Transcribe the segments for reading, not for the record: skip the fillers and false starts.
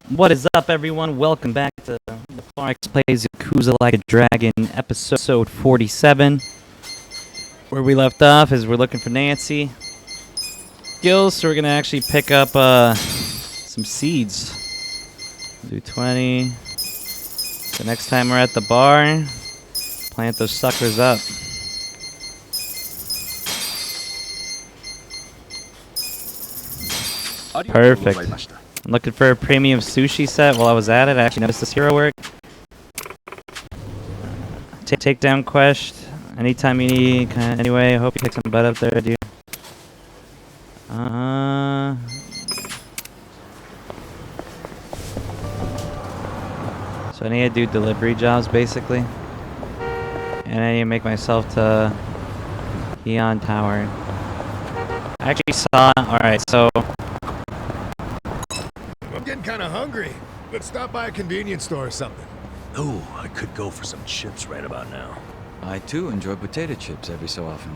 What is up, everyone? Welcome back to Neph4rix Plays Yakuza Like a Dragon, episode 47. Where we left off is we're looking for Nancy Gills, so we're going to actually pick up some seeds. Do 20. So next time we're at the bar, plant those suckers up. Perfect. I'm looking for a premium sushi set. While I was at it, I actually noticed this hero work. Takedown quest. Anytime you need, anyway. I hope you kick some butt up there, dude. So I need to do delivery jobs, basically. And I need to make myself to Eon Tower. I actually saw... Alright, so... I'm getting kind of hungry. Let's stop by a convenience store or something. Ooh, I could go for some chips right about now. I too enjoy potato chips every so often.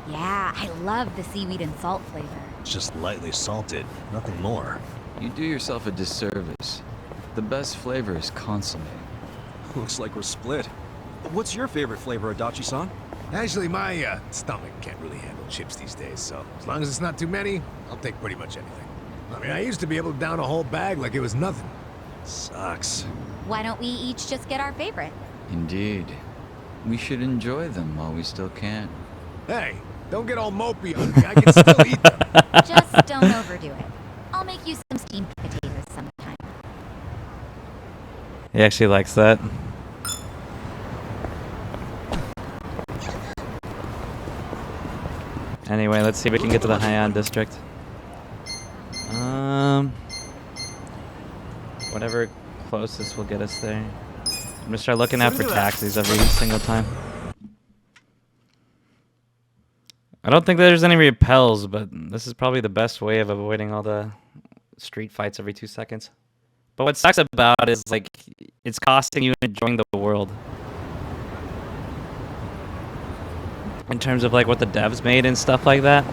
Yeah, I love the seaweed and salt flavor. Just lightly salted, nothing more. You do yourself a disservice. The best flavor is consomme. Looks like we're split. What's your favorite flavor, Adachi-san? Actually, my stomach can't really handle chips these days, so as long as it's not too many, I'll take pretty much anything. I mean, I used to be able to down a whole bag like it was nothing. Sucks. Why don't we each just get our favorite? Indeed. We should enjoy them while we still can. Hey, don't get all mopey on me. I can still eat them. Just don't overdo it. I'll make you some steamed potatoes sometime. He actually likes that. Anyway, let's see if we can get to the Heian district. Whatever closest will get us there. I'm gonna start looking out for taxis every single time. I don't think there's any repels, but this is probably the best way of avoiding all the street fights every 2 seconds. But what sucks about it is, like, it's costing you enjoying the world. In terms of, like, what the devs made and stuff like that.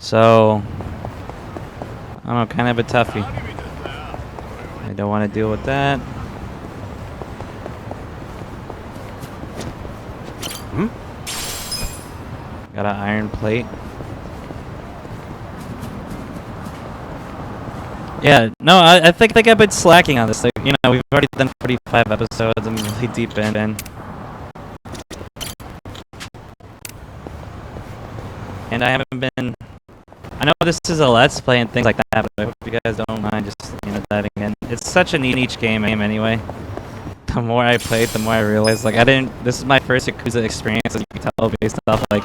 So, I don't know, kind of a toughie. I don't want to deal with that. Got an iron plate. Yeah, no, I think I've been slacking on this. Like, you know, we've already done 45 episodes. I'm really deep in. And I haven't been... I know this is a Let's Play and things like that, but I hope you guys don't mind just, you know, diving in. It's such a niche game anyway. The more I played, the more I realized, like, this is my first Yakuza experience, as you can tell, based off, like,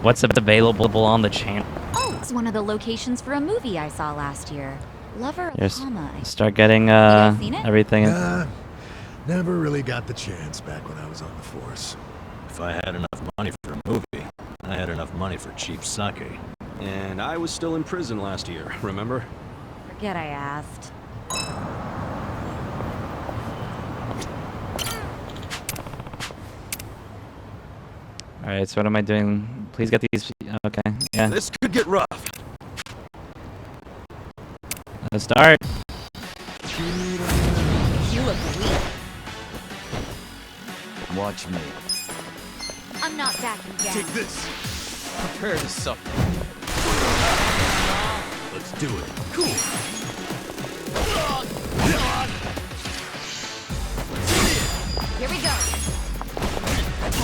what's available on the channel. Oh, it's one of the locations for a movie I saw last year. Lover of Hama. Start getting, seen it? everything. Never really got the chance back when I was on the force. If I had enough money for a movie, I had enough money for cheap sake. And I was still in prison last year, remember? Forget I asked. Alright, so what am I doing? Please get these... Okay, yeah. This could get rough. Let's start. You look weak. Watch me. I'm not backing down. Take this. Prepare to suffer. Let's do it. Cool. Here we go.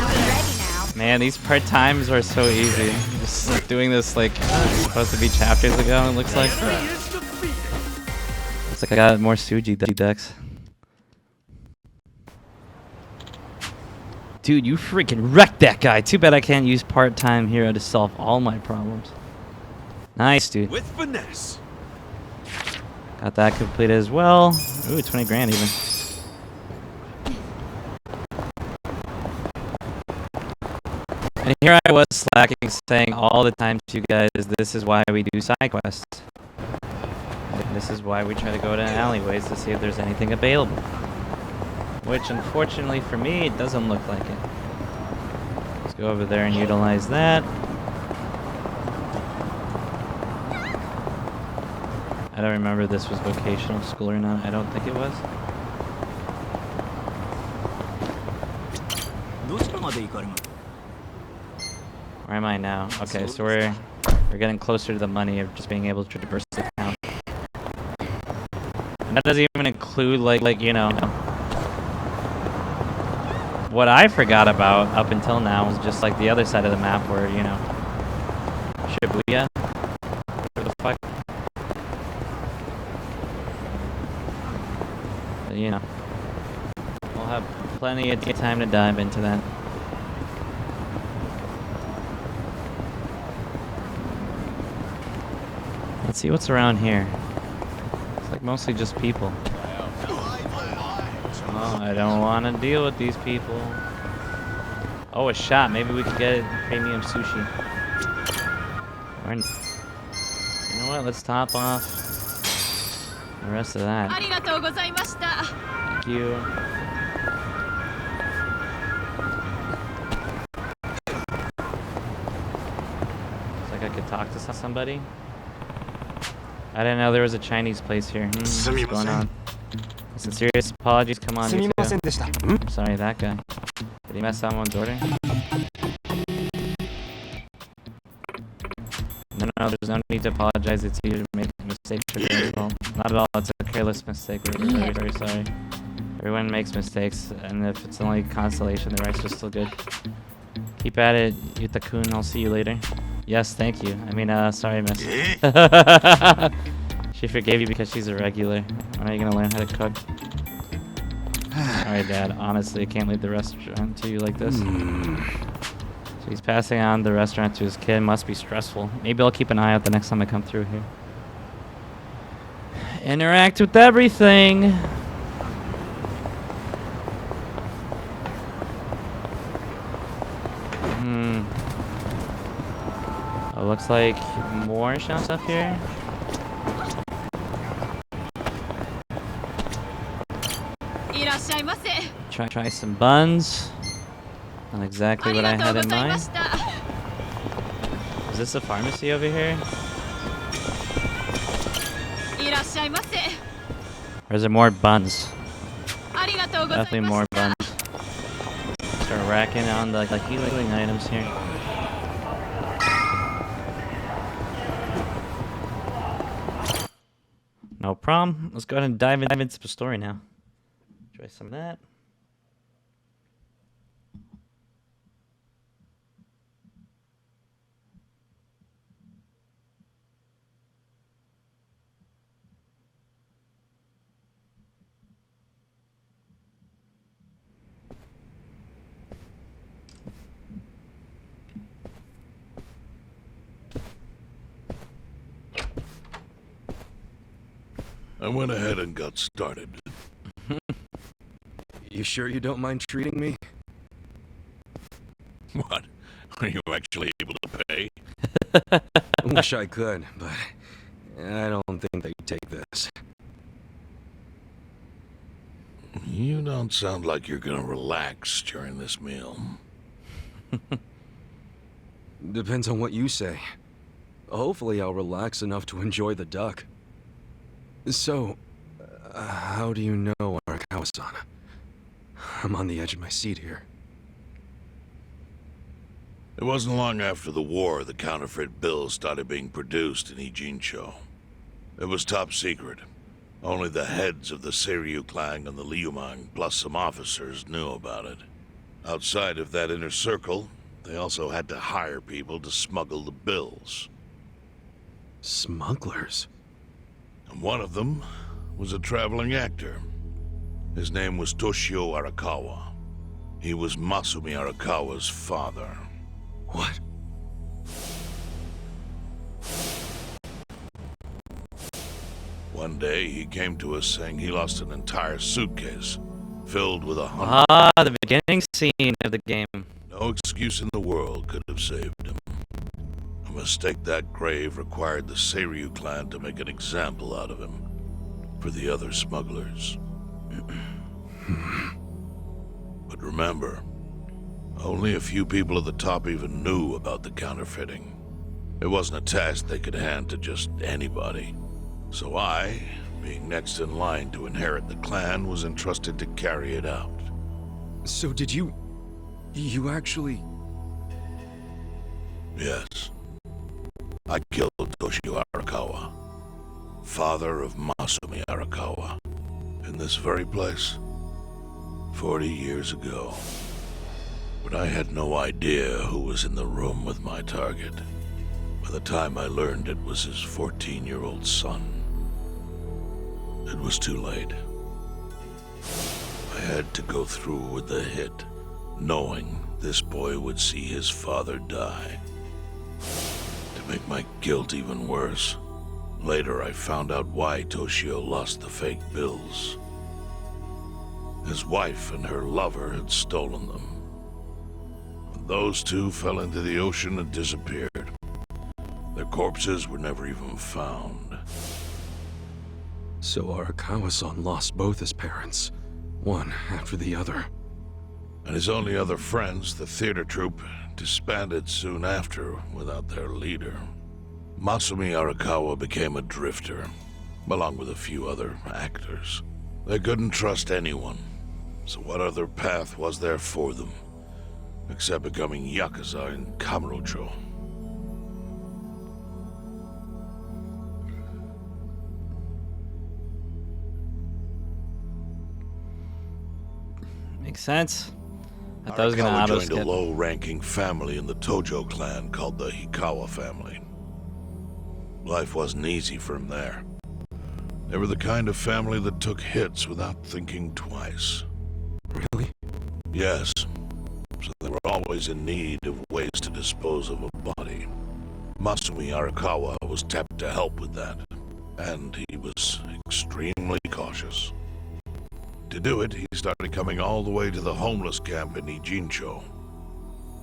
I'm ready now. Man, these part-times are so easy. Just like, doing this, like, supposed to be chapters ago, it looks like. Looks like I got more Suji decks. Dude, you freaking wrecked that guy. Too bad I can't use part-time hero to solve all my problems. Nice, dude. With finesse. Got that completed as well. Ooh, 20 grand even. And here I was slacking, saying all the time to you guys, this is why we do side quests. And this is why we try to go to alleyways to see if there's anything available. Which, unfortunately for me, it doesn't look like it. Let's go over there and utilize that. I don't remember if this was vocational school or not. I don't think it was. Where am I now? Okay, so we're getting closer to the money of just being able to traverse the town. And that doesn't even include like you know, what I forgot about up until now was just like the other side of the map where, you know, Shibuya. Where the fuck? But, you know, we'll have plenty of time to dive into that. Let's see what's around here. It's like mostly just people. Oh, I don't want to deal with these people. Oh, a shot. Maybe we could get premium sushi. You know what? Let's top off the rest of that. Thank you. Looks like I could talk to somebody. I didn't know there was a Chinese place here. What's going on? Some serious apologies. Come on, you two. Sorry, that guy. Did he mess someone's order? No, there's no need to apologize. It's easy to make mistakes for as well. Not at all. It's a careless mistake. We're very, very sorry. Everyone makes mistakes, and if it's only consolation, the rice is still good. Keep at it, Yuta-kun. I'll see you later. Yes, thank you. I mean, sorry, miss. She forgave you because she's a regular. When are you gonna learn how to cook? Alright, Dad. Honestly, I can't leave the restaurant to you like this. So he's passing on the restaurant to his kid. Must be stressful. Maybe I'll keep an eye out the next time I come through here. Interact with everything. Oh, looks like more shops up here. Try some buns. Not exactly what I had in mind. Is this a pharmacy over here? Or is there more buns? Definitely more buns. Start racking on the healing items here. No problem. Let's go ahead and dive into the story now. Try some of that. I went ahead and got started. You sure you don't mind treating me? What? Are you actually able to pay? Wish I could, but I don't think they take this. You don't sound like you're gonna relax during this meal. Depends on what you say. Hopefully I'll relax enough to enjoy the duck. So, how do you know Arakawa-san? I'm on the edge of my seat here. It wasn't long after the war the counterfeit bills started being produced in Ijincho. It was top secret. Only the heads of the Seiryu clan and the Liumang, plus some officers, knew about it. Outside of that inner circle, they also had to hire people to smuggle the bills. Smugglers? And one of them was a traveling actor. His name was Toshio Arakawa. He was Masumi Arakawa's father. What? One day, he came to us saying he lost an entire suitcase filled with 100... Ah, the beginning scene of the game. No excuse in the world could have saved him. A mistake that grave required the Seiryu clan to make an example out of him for the other smugglers. But remember, only a few people at the top even knew about the counterfeiting. It wasn't a task they could hand to just anybody. So I, being next in line to inherit the clan, was entrusted to carry it out. So did you... You actually... Yes. I killed Toshio Arakawa, father of Masumi Arakawa, in this very place, 40 years ago. But I had no idea who was in the room with my target. By the time I learned it was his 14-year-old son, it was too late. I had to go through with the hit, knowing this boy would see his father die. To make my guilt even worse, later I found out why Toshio lost the fake bills. His wife and her lover had stolen them. Those two fell into the ocean and disappeared. Their corpses were never even found. So Arakawa-san lost both his parents, one after the other. And his only other friends, the theater troupe, disbanded soon after without their leader. Masumi Arakawa became a drifter, along with a few other actors. They couldn't trust anyone, so what other path was there for them, except becoming Yakuza in Kamurocho? Makes sense. I thought I was gonna Arakawa auto joined a skip. low-ranking family in the Tojo clan called the Hikawa family. Life wasn't easy for him there. They were the kind of family that took hits without thinking twice. Really? Yes. So they were always in need of ways to dispose of a body. Masumi Arakawa was tapped to help with that, and he was extremely cautious. To do it, he started coming all the way to the homeless camp in Ijincho.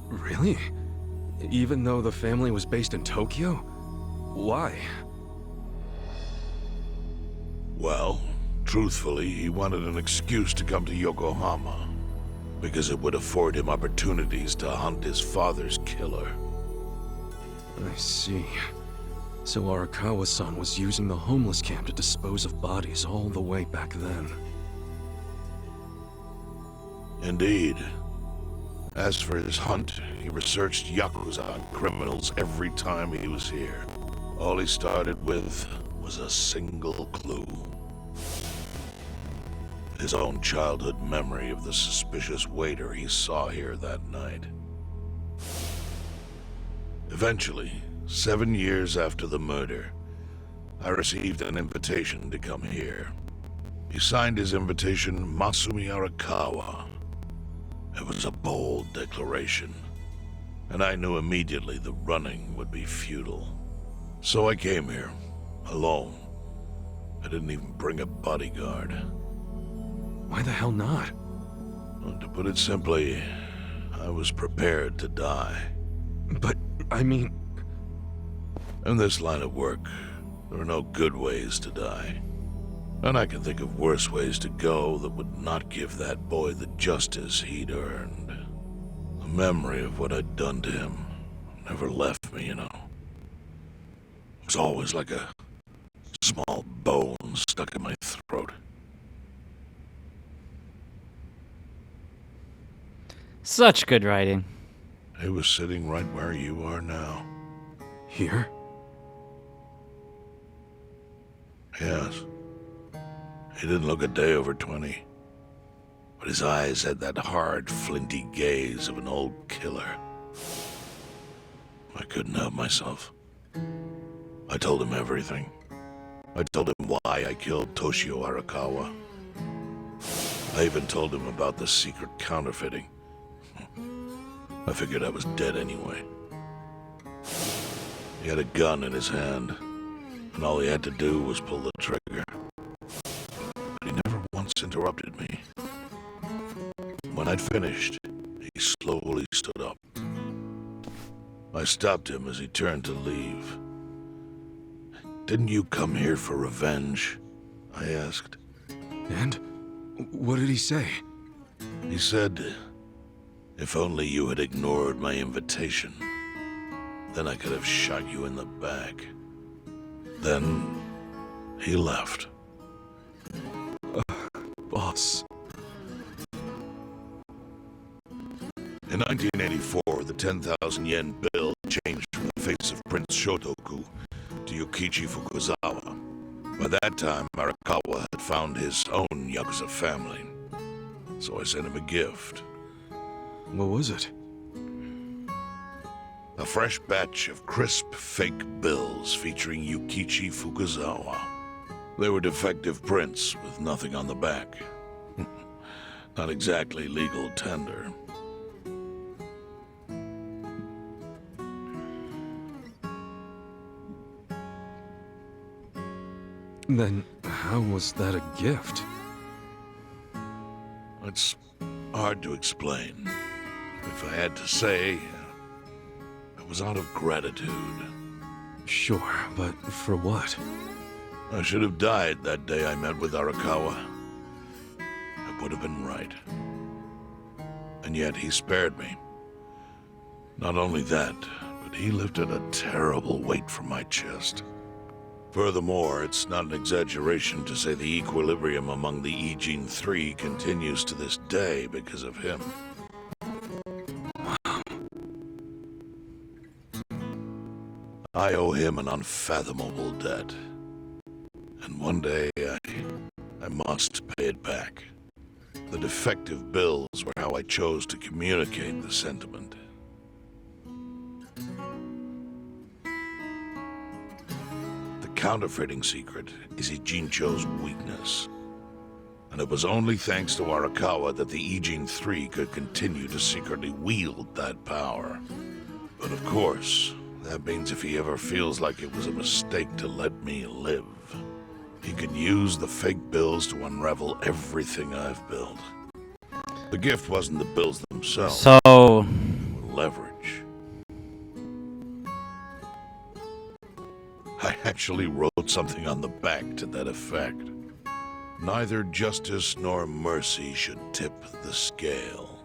Really? Even though the family was based in Tokyo? Why? Well, truthfully, he wanted an excuse to come to Yokohama, because it would afford him opportunities to hunt his father's killer. I see. So Arakawa-san was using the homeless camp to dispose of bodies all the way back then. Indeed. As for his hunt, he researched Yakuza and criminals every time he was here. All he started with was a single clue. His own childhood memory of the suspicious waiter he saw here that night. Eventually, 7 years after the murder, I received an invitation to come here. He signed his invitation Masumi Arakawa. It was a bold declaration, and I knew immediately the running would be futile. So I came here, alone. I didn't even bring a bodyguard. Why the hell not? Well, to put it simply, I was prepared to die. But, I mean... In this line of work, there are no good ways to die. And I can think of worse ways to go that would not give that boy the justice he'd earned. The memory of what I'd done to him never left me, you know. It was always like a small bone stuck in my throat. Such good writing. He was sitting right where you are now. Here? Yes. He didn't look a day over 20. But his eyes had that hard, flinty gaze of an old killer. I couldn't help myself. I told him everything. I told him why I killed Toshio Arakawa. I even told him about the secret counterfeiting. I figured I was dead anyway. He had a gun in his hand, and all he had to do was pull the trigger. But he never once interrupted me. When I'd finished, he slowly stood up. I stopped him as he turned to leave. "Didn't you come here for revenge?" I asked. And? What did he say? He said, "If only you had ignored my invitation, then I could have shot you in the back." Then he left. Boss. In 1984, the 10,000 yen bill changed from the face of Prince Shotoku to Yukichi Fukuzawa. By that time, Arakawa had found his own Yakuza family, so I sent him a gift. What was it? A fresh batch of crisp fake bills featuring Yukichi Fukuzawa. They were defective prints with nothing on the back. Not exactly legal tender. Then how was that a gift? It's hard to explain. If I had to say, it was out of gratitude. Sure, but for what? I should have died that day I met with Arakawa. It would have been right. And yet he spared me. Not only that, but he lifted a terrible weight from my chest. Furthermore, it's not an exaggeration to say the equilibrium among the Ijin-3 continues to this day because of him. I owe him an unfathomable debt. And one day, I must pay it back. The defective bills were how I chose to communicate the sentiment. The counterfeiting secret is Ijincho's weakness. And it was only thanks to Arakawa that the Ijin-3 could continue to secretly wield that power. But of course, that means if he ever feels like it was a mistake to let me live, he could use the fake bills to unravel everything I've built. The gift wasn't the bills themselves. So, They were leverage. I actually wrote something on the back to that effect. Neither justice nor mercy should tip the scale.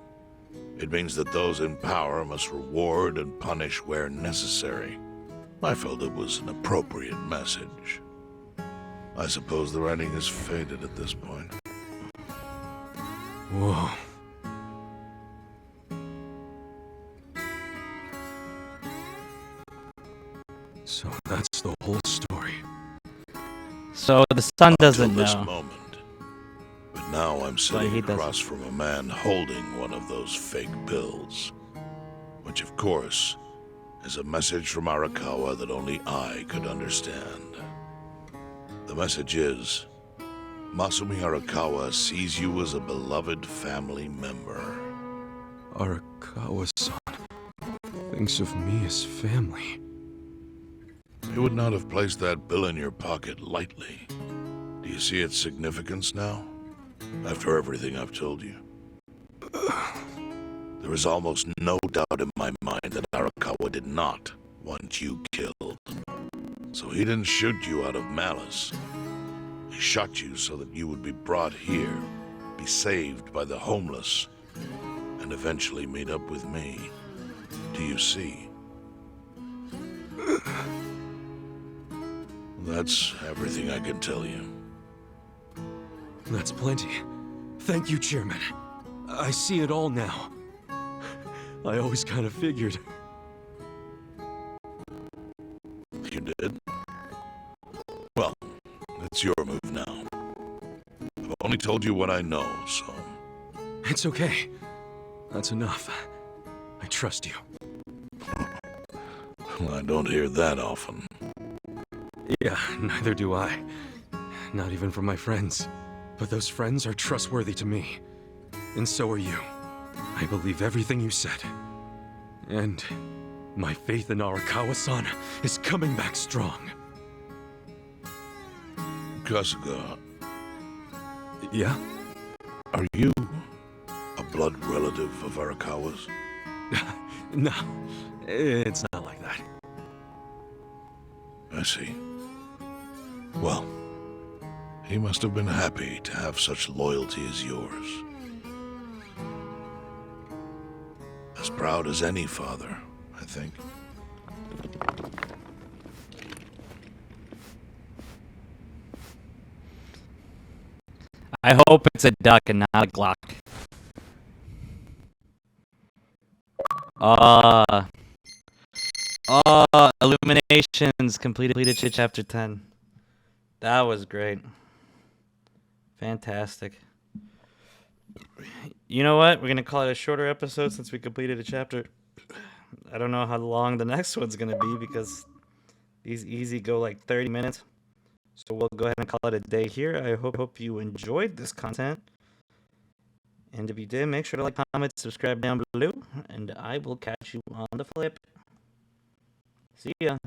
It means that those in power must reward and punish where necessary. I felt it was an appropriate message. I suppose the writing is faded at this point. Whoa. So that's the whole story. so the son doesn't Until this know. moment. But now I'm he sitting doesn't. across from a man holding one of those fake bills. Which, of course, is a message from Arakawa that only I could understand. The message is, Masumi Arakawa sees you as a beloved family member. Arakawa-san thinks of me as family. You would not have placed that bill in your pocket lightly. Do you see its significance now? After everything I've told you? There is almost no doubt in my mind that Arakawa did not want you killed. So he didn't shoot you out of malice. He shot you so that you would be brought here, be saved by the homeless, and eventually meet up with me. Do you see? That's everything I can tell you. That's plenty. Thank you, Chairman. I see it all now. I always kind of figured. You did? Well, it's your move now. I've only told you what I know, so... It's okay. That's enough. I trust you. Well, I don't hear that often. Yeah, neither do I. Not even from my friends. But those friends are trustworthy to me. And so are you. I believe everything you said. And my faith in Arakawa-san is coming back strong. Kasuga, Yeah? are you a blood relative of Arakawa's? No, it's not like that. I see. Well, he must have been happy to have such loyalty as yours. As proud as any father, I think. I hope it's a duck and not a Glock. Illuminations completed chapter 10. That was great. Fantastic. You know what? We're going to call it a shorter episode since we completed a chapter. I don't know how long the next one's going to be because these easy go like 30 minutes. So we'll go ahead and call it a day here. I hope you enjoyed this content. And if you did, make sure to like, comment, subscribe down below. And I will catch you on the flip. See ya.